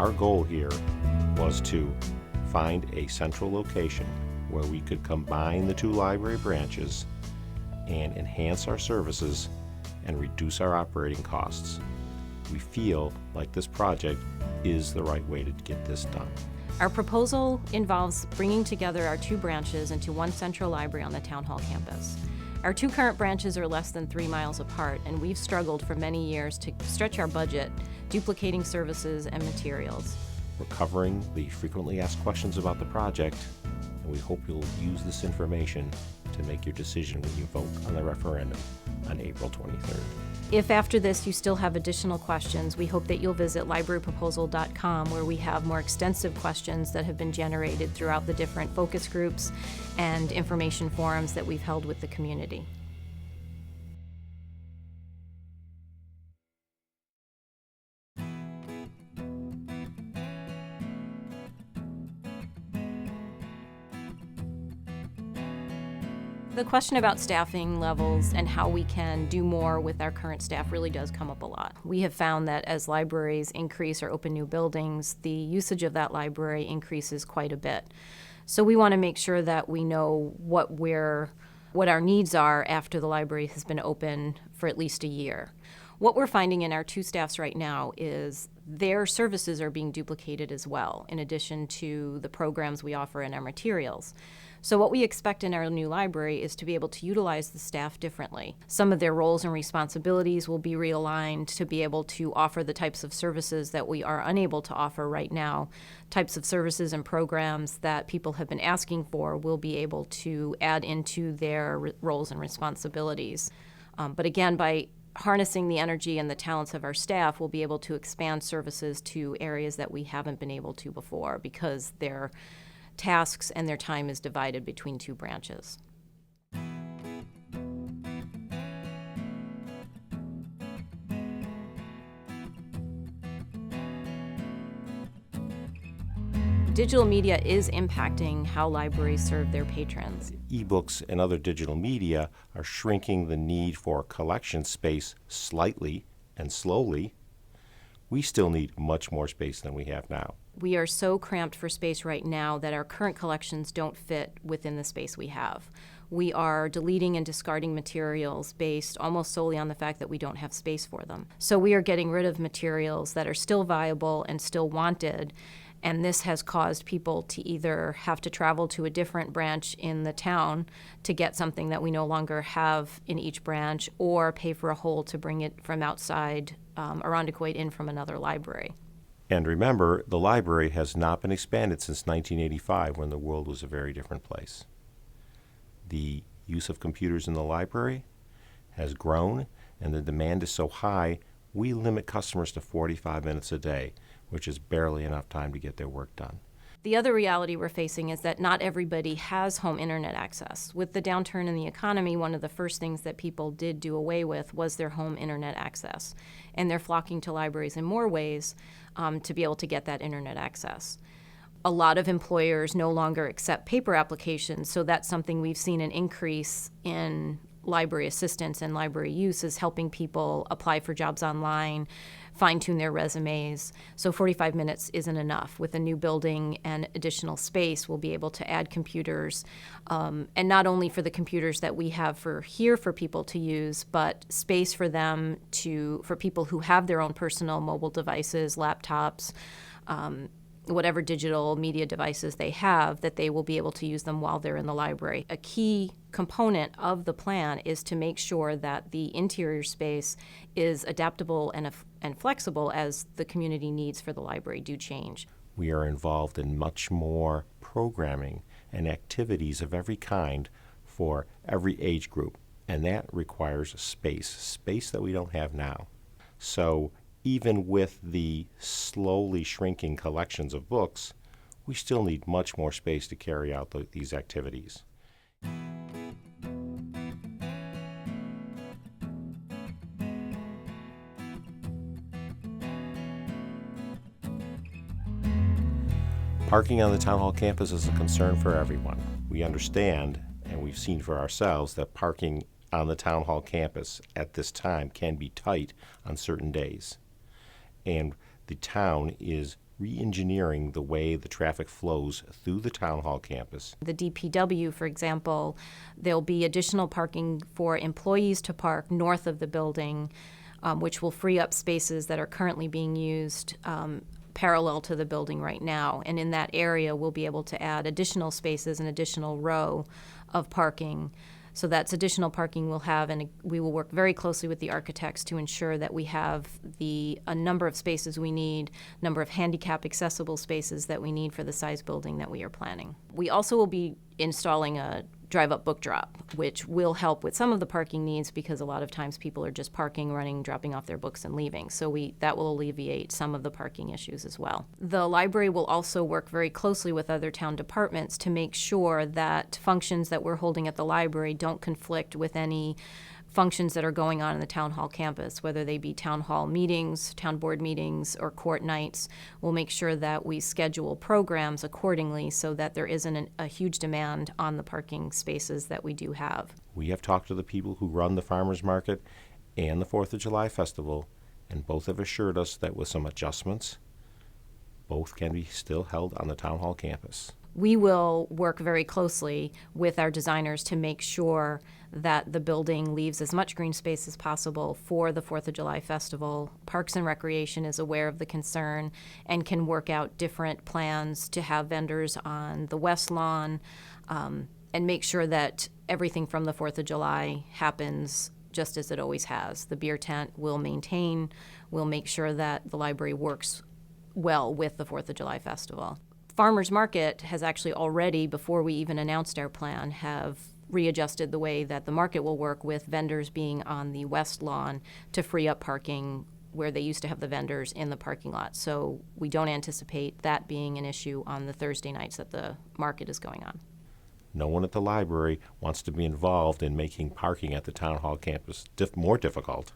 Our goal here was to find a central location where we could combine the two library branches and enhance our services and reduce our operating costs. We feel like this project is the right way to get this done. Our proposal involves bringing together our two branches into one central library on the Town Hall campus. Our two current branches are less than 3 miles apart, and we've struggled for many years to stretch our budget, duplicating services and materials. We're covering the frequently asked questions about the project, and we hope you'll use this information to make your decision when you vote on the referendum on April 23rd. If after this you still have additional questions, we hope that you'll visit libraryproposal.com, where we have more extensive questions that have been generated throughout the different focus groups and information forums that we've held with the community. The question about staffing levels and how we can do more with our current staff really does come up a lot. We have found that as libraries increase or open new buildings, the usage of that library increases quite a bit. So we want to make sure that we know what our needs are after the library has been open for at least a year. What we're finding in our two staffs right now is their services are being duplicated as well, in addition to the programs we offer in our materials. So what we expect in our new library is to be able to utilize the staff differently. Some of their roles and responsibilities will be realigned to be able to offer the types of services that we are unable to offer right now. Types of services and programs that people have been asking for will be able to add into their roles and responsibilities. But again, by harnessing the energy and the talents of our staff, we'll be able to expand services to areas that we haven't been able to before, because their tasks and their time is divided between two branches. Digital media is impacting how libraries serve their patrons. Ebooks and other digital media are shrinking the need for collection space slightly and slowly. We still need much more space than we have now. We are so cramped for space right now that our current collections don't fit within the space we have. We are deleting and discarding materials based almost solely on the fact that we don't have space for them. So we are getting rid of materials that are still viable and still wanted, and this has caused people to either have to travel to a different branch in the town to get something that we no longer have in each branch, or pay for a hole to bring it from outside Irondequoit in from another library. And remember, the library has not been expanded since 1985, when the world was a very different place. The use of computers in the library has grown, and the demand is so high, we limit customers to 45 minutes a day, which is barely enough time to get their work done. The other reality we're facing is that not everybody has home internet access. With the downturn in the economy, one of the first things that people did do away with was their home internet access. And they're flocking to libraries in more ways to be able to get that internet access. A lot of employers no longer accept paper applications, so that's something we've seen an increase in library assistance and library use, is helping people apply for jobs online, fine-tune their resumes. So 45 minutes isn't enough. With a new building and additional space, we'll be able to add computers, and not only for the computers that we have for people to use, but space for them for people who have their own personal mobile devices, laptops, whatever digital media devices they have, that they will be able to use them while they're in the library. A key component of the plan is to make sure that the interior space is adaptable and flexible as the community needs for the library do change. We are involved in much more programming and activities of every kind for every age group, and that requires space that we don't have now. So even with the slowly shrinking collections of books, we still need much more space to carry out these activities. Parking on the Town Hall campus is a concern for everyone. We understand, and we've seen for ourselves, that parking on the Town Hall campus at this time can be tight on certain days. And the town is re-engineering the way the traffic flows through the town hall campus. The DPW, for example, there'll be additional parking for employees to park north of the building, which will free up spaces that are currently being used parallel to the building right now. And in that area, we'll be able to add additional spaces, an additional row of parking. So that's additional parking we'll have, and we will work very closely with the architects to ensure that we have a number of spaces we need, number of handicap accessible spaces that we need for the size building that we are planning. We also will be installing a drive-up book drop, which will help with some of the parking needs because a lot of times people are just parking, running, dropping off their books and leaving. So that will alleviate some of the parking issues as well. The library will also work very closely with other town departments to make sure that functions that we're holding at the library don't conflict with any functions that are going on in the town hall campus, whether they be town hall meetings, town board meetings, or court nights. We'll make sure that we schedule programs accordingly so that there isn't a huge demand on the parking spaces that we do have. We have talked to the people who run the farmers market and the 4th of July festival, and both have assured us that with some adjustments, both can be still held on the town hall campus. We will work very closely with our designers to make sure that the building leaves as much green space as possible for the 4th of July festival. Parks and Recreation is aware of the concern and can work out different plans to have vendors on the west lawn and make sure that everything from the 4th of July happens just as it always has. The beer tent will maintain, we'll make sure that the library works well with the 4th of July festival. Farmers Market has actually already, before we even announced our plan, have readjusted the way that the market will work with vendors being on the west lawn to free up parking where they used to have the vendors in the parking lot. So we don't anticipate that being an issue on the Thursday nights that the market is going on. No one at the library wants to be involved in making parking at the town hall campus more difficult,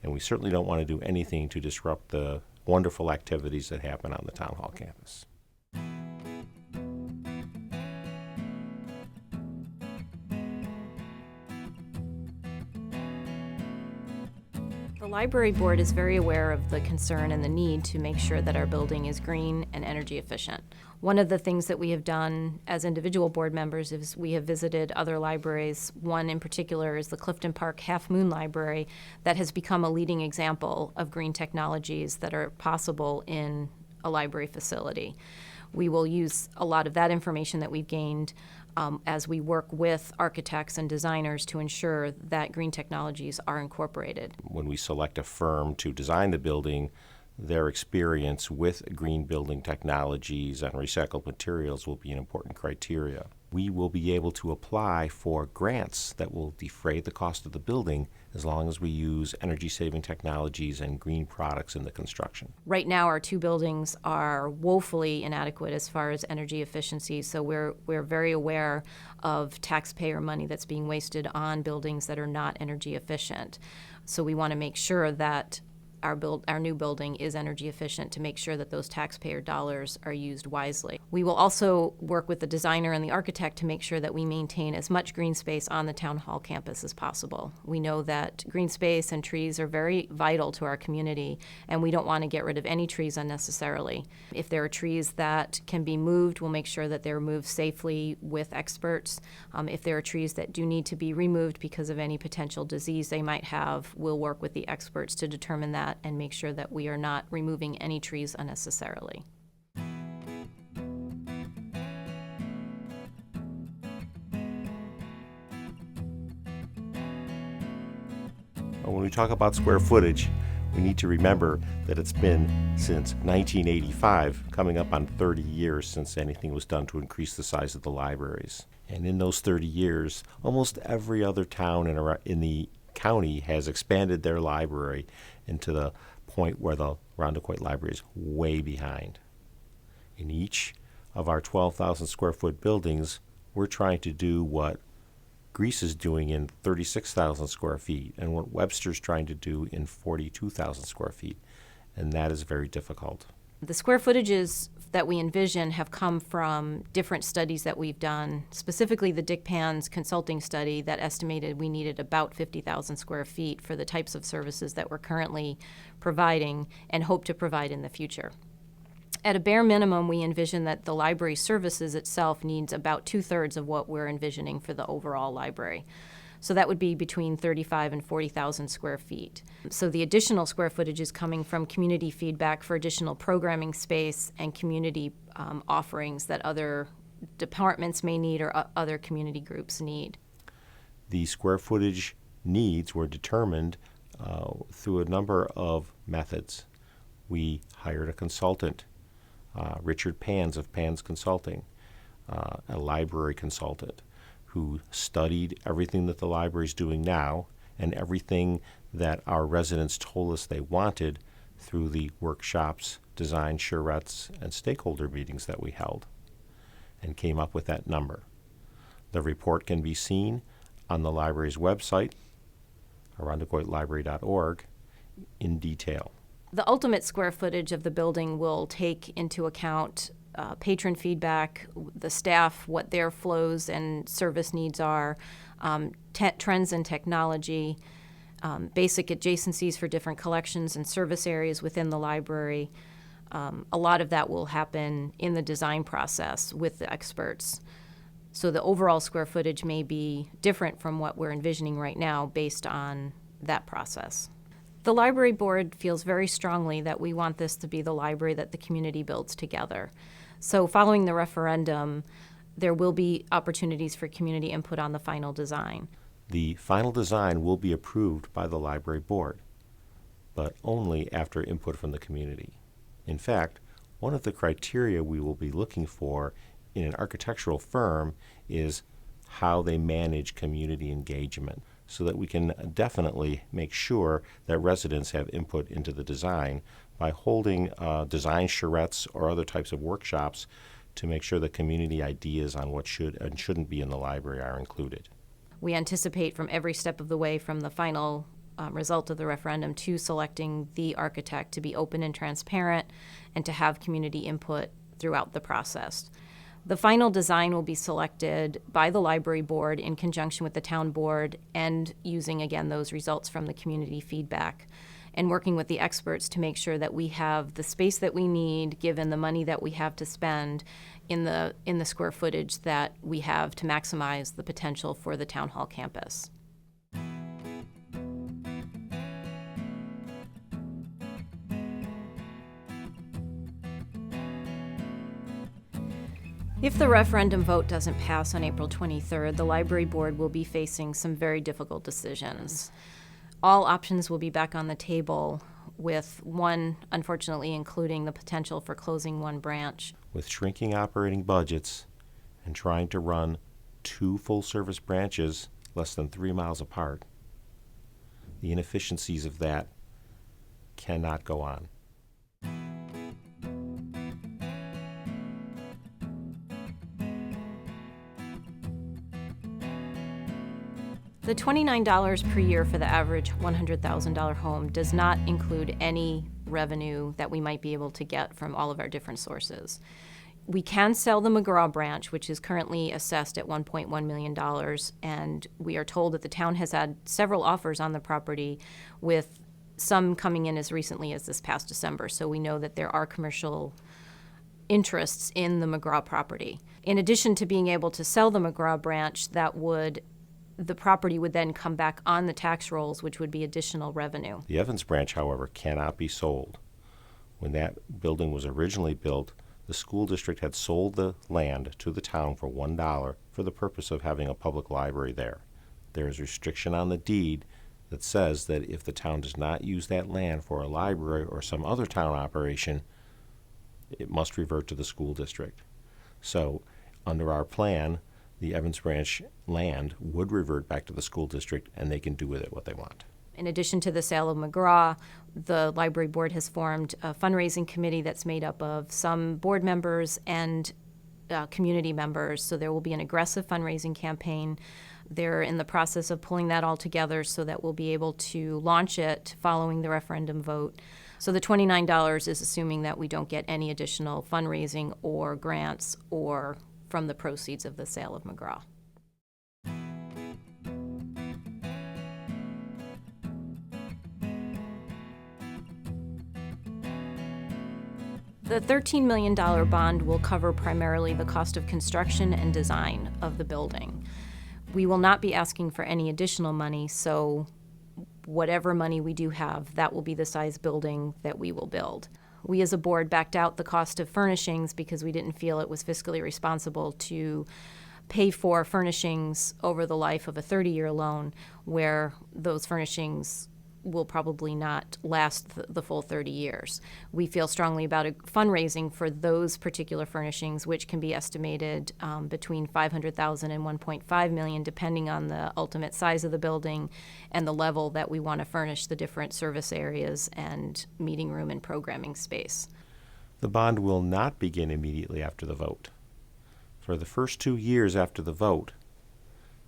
and we certainly don't want to do anything to disrupt the wonderful activities that happen on the town hall campus. The library board is very aware of the concern and the need to make sure that our building is green and energy efficient. One of the things that we have done as individual board members is we have visited other libraries. One in particular is the Clifton Park Half Moon Library that has become a leading example of green technologies that are possible in a library facility. We will use a lot of that information that we've gained as we work with architects and designers to ensure that green technologies are incorporated. When we select a firm to design the building, their experience with green building technologies and recycled materials will be an important criteria. We will be able to apply for grants that will defray the cost of the building as long as we use energy-saving technologies and green products in the construction. Right now, our two buildings are woefully inadequate as far as energy efficiency, so we're very aware of taxpayer money that's being wasted on buildings that are not energy efficient. So we want to make sure that our new building is energy efficient to make sure that those taxpayer dollars are used wisely. We will also work with the designer and the architect to make sure that we maintain as much green space on the town hall campus as possible. We know that green space and trees are very vital to our community, and we don't want to get rid of any trees unnecessarily. If there are trees that can be moved, we'll make sure that they're moved safely with experts. If there are trees that do need to be removed because of any potential disease they might have, we'll work with the experts to determine that and make sure that we are not removing any trees unnecessarily. When we talk about square footage, we need to remember that it's been since 1985, coming up on 30 years since anything was done to increase the size of the libraries. And in those 30 years, almost every other town in the county has expanded their library into the point where the Rondequoit Library is way behind. In each of our 12,000 square foot buildings, we're trying to do what Greece is doing in 36,000 square feet and what Webster's trying to do in 42,000 square feet, and that is very difficult. The square footages that we envision have come from different studies that we've done, specifically the Dick Pans consulting study that estimated we needed about 50,000 square feet for the types of services that we're currently providing and hope to provide in the future. At a bare minimum, we envision that the library services itself needs about 2/3 of what we're envisioning for the overall library. So that would be between 35 and 40,000 square feet. So the additional square footage is coming from community feedback for additional programming space and community offerings that other departments may need or other community groups need. The square footage needs were determined through a number of methods. We hired a consultant, Richard Pans of Pans Consulting, a library consultant who studied everything that the library is doing now and everything that our residents told us they wanted through the workshops, design charrettes, and stakeholder meetings that we held, and came up with that number. The report can be seen on the library's website, arundecoitlibrary.org, in detail. The ultimate square footage of the building will take into account patron feedback, the staff, what their flows and service needs are, trends in technology, basic adjacencies for different collections and service areas within the library. A lot of that will happen in the design process with the experts. So the overall square footage may be different from what we're envisioning right now based on that process. The library board feels very strongly that we want this to be the library that the community builds together. So following the referendum, there will be opportunities for community input on the final design. The final design will be approved by the library board, but only after input from the community. In fact, one of the criteria we will be looking for in an architectural firm is how they manage community engagement, so that we can definitely make sure that residents have input into the design by holding design charrettes or other types of workshops to make sure that community ideas on what should and shouldn't be in the library are included. We anticipate from every step of the way, from the final result of the referendum to selecting the architect, to be open and transparent and to have community input throughout the process. The final design will be selected by the library board in conjunction with the town board and using, again, those results from the community feedback and working with the experts to make sure that we have the space that we need, given the money that we have to spend in the square footage that we have to maximize the potential for the town hall campus. If the referendum vote doesn't pass on April 23rd, the library board will be facing some very difficult decisions. All options will be back on the table, with one, unfortunately, including the potential for closing one branch. With shrinking operating budgets and trying to run 2 full-service branches less than 3 miles apart, the inefficiencies of that cannot go on. The $29 per year for the average $100,000 home does not include any revenue that we might be able to get from all of our different sources. We can sell the McGraw branch, which is currently assessed at $1.1 million, and we are told that the town has had several offers on the property, with some coming in as recently as this past December, so we know that there are commercial interests in the McGraw property. In addition to being able to sell the McGraw branch, the property would then come back on the tax rolls, which would be additional revenue. The Evans branch, however, cannot be sold. When that building was originally built, the school district had sold the land to the town for $1 for the purpose of having a public library there. There is restriction on the deed that says that if the town does not use that land for a library or some other town operation, it must revert to the school district. So, under our plan, the Evans Branch land would revert back to the school district, and they can do with it what they want. In addition to the sale of McGraw, the library board has formed a fundraising committee that's made up of some board members and community members, so there will be an aggressive fundraising campaign. They're in the process of pulling that all together so that we'll be able to launch it following the referendum vote. So the $29 is assuming that we don't get any additional fundraising or grants or from the proceeds of the sale of McGraw. The $13 million bond will cover primarily the cost of construction and design of the building. We will not be asking for any additional money, so whatever money we do have, that will be the size building that we will build. We as a board backed out the cost of furnishings because we didn't feel it was fiscally responsible to pay for furnishings over the life of a 30-year loan, where those furnishings will probably not last the full 30 years. We feel strongly about fundraising for those particular furnishings, which can be estimated between $500,000 and $1.5 million, depending on the ultimate size of the building and the level that we want to furnish the different service areas and meeting room and programming space. The bond will not begin immediately after the vote. For the first 2 years after the vote,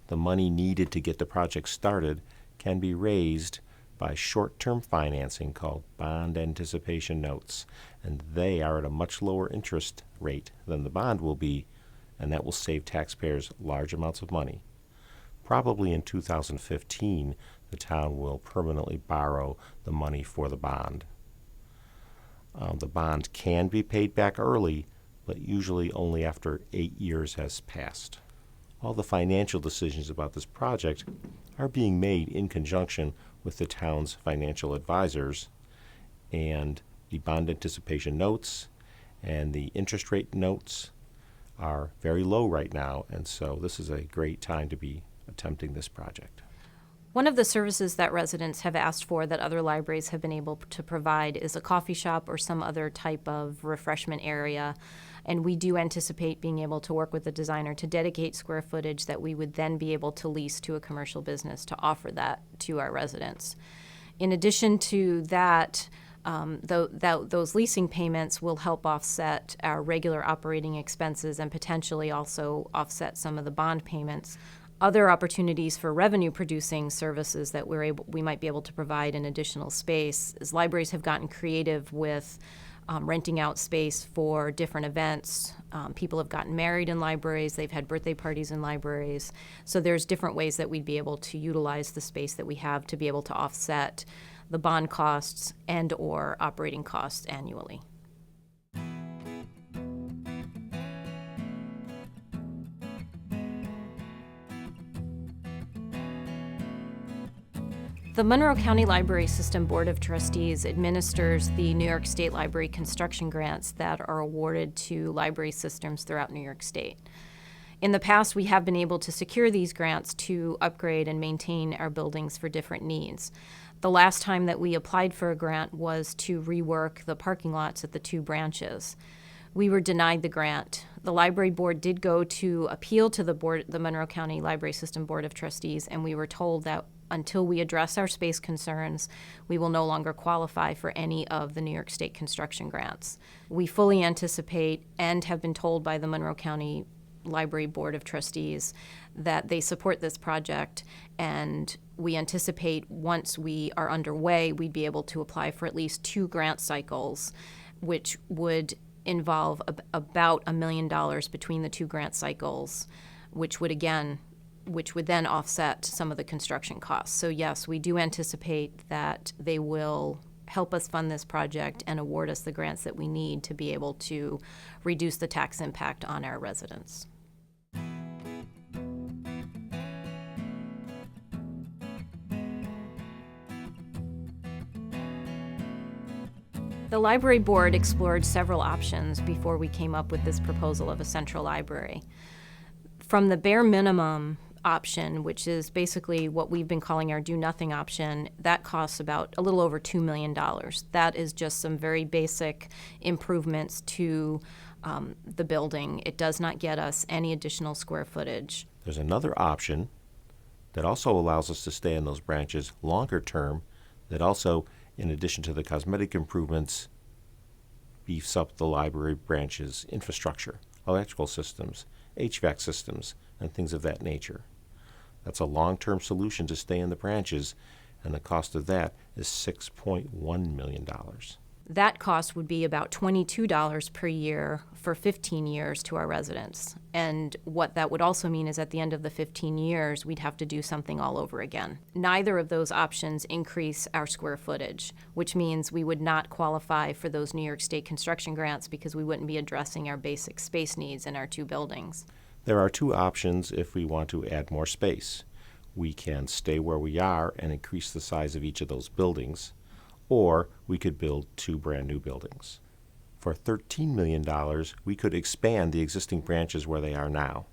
the money needed to get the project started can be raised by short-term financing called bond anticipation notes, and they are at a much lower interest rate than the bond will be, and that will save taxpayers large amounts of money. Probably in 2015, the town will permanently borrow the money for the bond. The bond can be paid back early, but usually only after 8 years has passed. All the financial decisions about this project are being made in conjunction with the town's financial advisors, and the bond anticipation notes and the interest rate notes are very low right now, and so this is a great time to be attempting this project. One of the services that residents have asked for that other libraries have been able to provide is a coffee shop or some other type of refreshment area. And we do anticipate being able to work with the designer to dedicate square footage that we would then be able to lease to a commercial business to offer that to our residents. In addition to that, those leasing payments will help offset our regular operating expenses and potentially also offset some of the bond payments. Other opportunities for revenue-producing services that we might be able to provide in additional space is libraries have gotten creative with renting out space for different events. People have gotten married in libraries. They've had birthday parties in libraries. So there's different ways that we'd be able to utilize the space that we have to be able to offset the bond costs and or operating costs annually. The Monroe County Library System Board of Trustees administers the New York State Library construction grants that are awarded to library systems throughout New York State. In the past, we have been able to secure these grants to upgrade and maintain our buildings for different needs. The last time that we applied for a grant was to rework the parking lots at the 2 branches. We were denied the grant. The library board did go to appeal to the Monroe County Library System Board of Trustees, and we were told that until we address our space concerns, we will no longer qualify for any of the New York State construction grants. We fully anticipate and have been told by the Monroe County Library Board of Trustees that they support this project, and we anticipate once we are underway, we'd be able to apply for at least 2 grant cycles, which would involve about $1 million between the 2 grant cycles, which would then offset some of the construction costs. So yes, we do anticipate that they will help us fund this project and award us the grants that we need to be able to reduce the tax impact on our residents. The library board explored several options before we came up with this proposal of a central library. From the bare minimum option, which is basically what we've been calling our do-nothing option, that costs about a little over $2 million. That is just some very basic improvements to the building. It does not get us any additional square footage. There's another option that also allows us to stay in those branches longer term, that also, in addition to the cosmetic improvements, beefs up the library branch's infrastructure, electrical systems, HVAC systems, and things of that nature. That's a long-term solution to stay in the branches, and the cost of that is $6.1 million. That cost would be about $22 per year for 15 years to our residents. And what that would also mean is at the end of the 15 years, we'd have to do something all over again. Neither of those options increase our square footage, which means we would not qualify for those New York State construction grants because we wouldn't be addressing our basic space needs in our two buildings. There are two options if we want to add more space. We can stay where we are and increase the size of each of those buildings, or we could build two brand new buildings. For $13 million, we could expand the existing branches where they are now.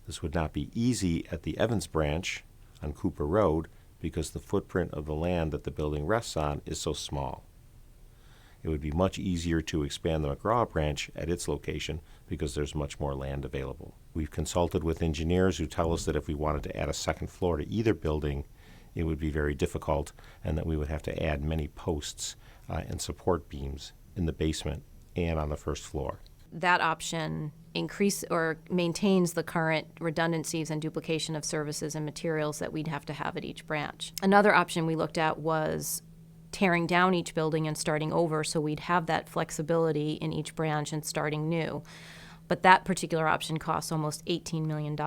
This would not be easy at the Evans branch on Cooper Road because the footprint of the land that the building rests on is so small. It would be much easier to expand the McGraw branch at its location because there's much more land available. We've consulted with engineers who tell us that if we wanted to add a second floor to either building, it would be very difficult and that we would have to add many posts and support beams in the basement and on the first floor. That option maintains the current redundancies and duplication of services and materials that we'd have to have at each branch. Another option we looked at was tearing down each building and starting over, so we'd have that flexibility in each branch and starting new. But that particular option costs almost $18 million.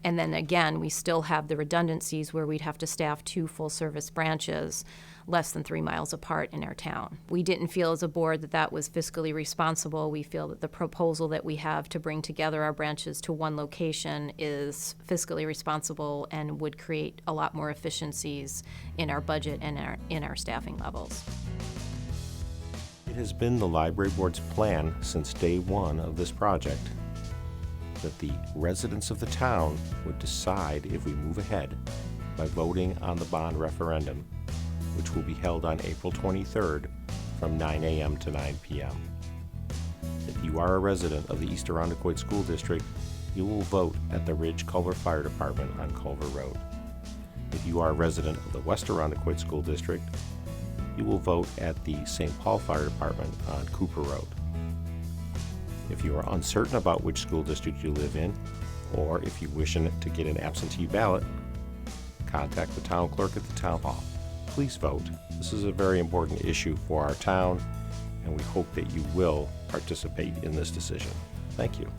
And then again, we still have the redundancies where we'd have to staff two full-service branches less than 3 miles apart in our town. We didn't feel as a board that that was fiscally responsible. We feel that the proposal that we have to bring together our branches to one location is fiscally responsible and would create a lot more efficiencies in our budget and in our staffing levels. It has been the library board's plan since day one of this project that the residents of the town would decide if we move ahead by voting on the bond referendum, which will be held on April 23rd from 9 a.m. to 9 p.m. If you are a resident of the East Arundecoit School District, you will vote at the Ridge Culver Fire Department on Culver Road. If you are a resident of the West Arundecoit School District, you will vote at the St. Paul Fire Department on Cooper Road. If you are uncertain about which school district you live in, or if you wish to get an absentee ballot, contact the town clerk at the town hall. Please vote. This is a very important issue for our town, and we hope that you will participate in this decision. Thank you.